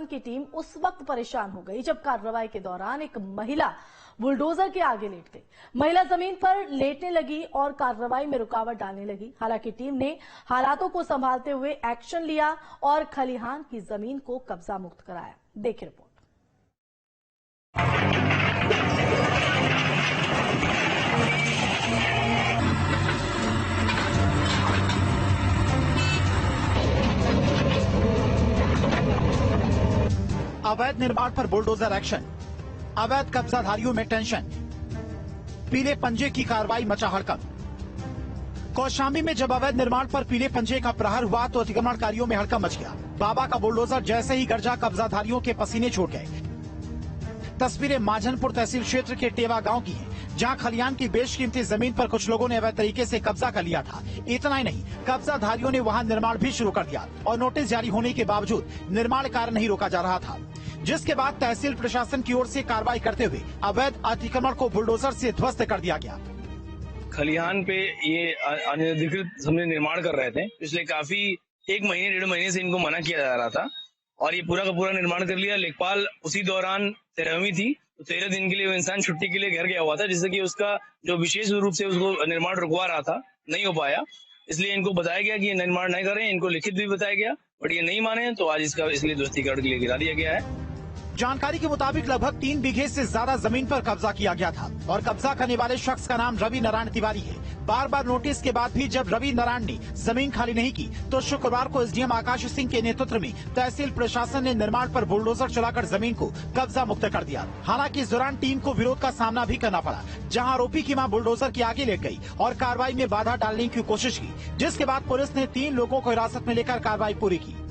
प्रशासन की टीम उस वक्त परेशान हो गई जब कार्रवाई के दौरान एक महिला बुलडोजर के आगे लेट गई। महिला जमीन पर लेटने लगी और कार्रवाई में रुकावट डालने लगी। हालांकि टीम ने हालातों को संभालते हुए एक्शन लिया और खलिहान की जमीन को कब्जा मुक्त कराया। देखिए रिपोर्ट। अवैध निर्माण पर बुलडोजर एक्शन, अवैध कब्जाधारियों में टेंशन, पीले पंजे की कार्रवाई मचा हड़कंप। कौशाम्बी में जब अवैध निर्माण पर पीले पंजे का प्रहार हुआ तो अतिक्रमणकारियों में हड़कंप मच गया। बाबा का बुलडोजर जैसे ही गर्जा कब्जाधारियों के पसीने छूट गए। तस्वीरें माझनपुर तहसील क्षेत्र के टेवा गांव की हैं, जहां खलिहान की बेशकीमती जमीन पर कुछ लोगों ने अवैध तरीके से कब्जा कर लिया था। इतना ही नहीं, कब्जाधारियों ने वहां निर्माण भी शुरू कर दिया और नोटिस जारी होने के बावजूद निर्माण कार्य नहीं रोका जा रहा था, जिसके बाद तहसील प्रशासन की ओर से कार्रवाई करते हुए अवैध अतिक्रमण को बुलडोजर से ध्वस्त कर दिया गया। खलिहान पे ये अनधिकृत हमने निर्माण कर रहे थे। पिछले काफी 1 महीने 1.5 महीने से इनको मना किया जा रहा था और ये पूरा का पूरा निर्माण कर लिया। लेखपाल उसी दौरान 13वीं थी, तो 13 दिन के लिए वो इंसान छुट्टी के लिए घर गया हुआ था, जिससे कि उसका जो विशेष रूप से उसको निर्माण रुकवा रहा था नहीं हो पाया। इसलिए इनको बताया गया कि ये निर्माण नहीं करें, इनको लिखित भी बताया गया, बट ये नहीं माने तो आज इसका इसलिए ध्वस्तीकरण के लिए गिरा दिया गया है। जानकारी के मुताबिक लगभग 3 बीघे से ज्यादा जमीन पर कब्जा किया गया था और कब्जा करने वाले शख्स का नाम रवि नारायण तिवारी है। बार बार नोटिस के बाद भी जब रवि नारायण ने जमीन खाली नहीं की तो शुक्रवार को एसडीएम आकाश सिंह के नेतृत्व में तहसील प्रशासन ने निर्माण पर बुलडोजर चलाकर जमीन को कब्जा मुक्त कर दिया। हालांकि इस दौरान टीम को विरोध का सामना भी करना पड़ा, जहाँ आरोपी की मां बुलडोजर के आगे लेट गयी और कार्रवाई में बाधा डालने की कोशिश की, जिसके बाद पुलिस ने 3 लोगों को हिरासत में लेकर कार्रवाई पूरी की।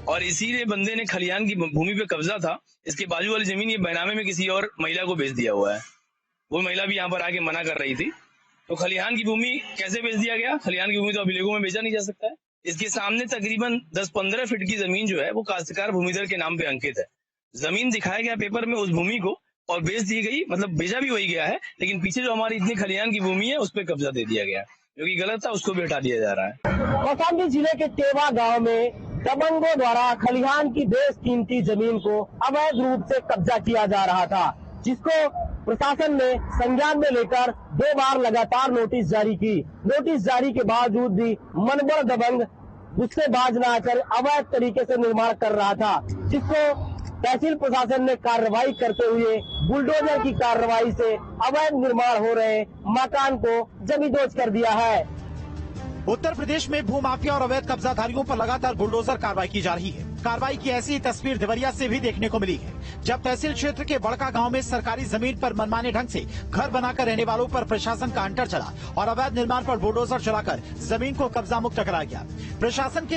और इसी बंदे ने खलिहान की भूमि पे कब्जा था, इसके बाजू वाली जमीन ये बैनामे में किसी और महिला को बेच दिया हुआ है। वो महिला भी यहाँ पर आके मना कर रही थी। तो खलिहान की भूमि कैसे बेच दिया गया? खलिहान की भूमि तो अभिलेखों में बेचा नहीं जा सकता है। इसके सामने तकरीबन 10-15 फीट की जमीन जो है वो काश्तकार भूमिधर के नाम पे अंकित है। जमीन दिखाया गया पेपर में उस भूमि को और बेच दी गई, मतलब बेचा भी वही गया है, लेकिन पीछे जो हमारी इतनी खलिहान की भूमि है उस पर कब्जा दे दिया गया, जो कि गलत था, उसको भी हटा दिया जा रहा है। कौशाम्बी जिले के टेवा गांव में दबंगों द्वारा खलिहान की बेशकीमती जमीन को अवैध रूप से कब्जा किया जा रहा था, जिसको प्रशासन ने संज्ञान में लेकर 2 बार लगातार नोटिस जारी की। नोटिस जारी के बावजूद भी मनबड़ दबंग गुस्से बाज न आकर अवैध तरीके से निर्माण कर रहा था, जिसको तहसील प्रशासन ने कार्रवाई करते हुए बुलडोजर की कार्रवाई से अवैध निर्माण हो रहे मकान को जमींदोज कर दिया है। उत्तर प्रदेश में भूमाफिया और अवैध कब्जाधारियों पर लगातार बुलडोजर कार्रवाई की जा रही है। कार्रवाई की ऐसी तस्वीर देवरिया से भी देखने को मिली है, जब तहसील क्षेत्र के बड़का गांव में सरकारी जमीन पर मनमाने ढंग से घर बनाकर रहने वालों पर प्रशासन का हंटर चला और अवैध निर्माण पर बुलडोजर चलाकर जमीन को कब्जा मुक्त कराया गया। प्रशासन के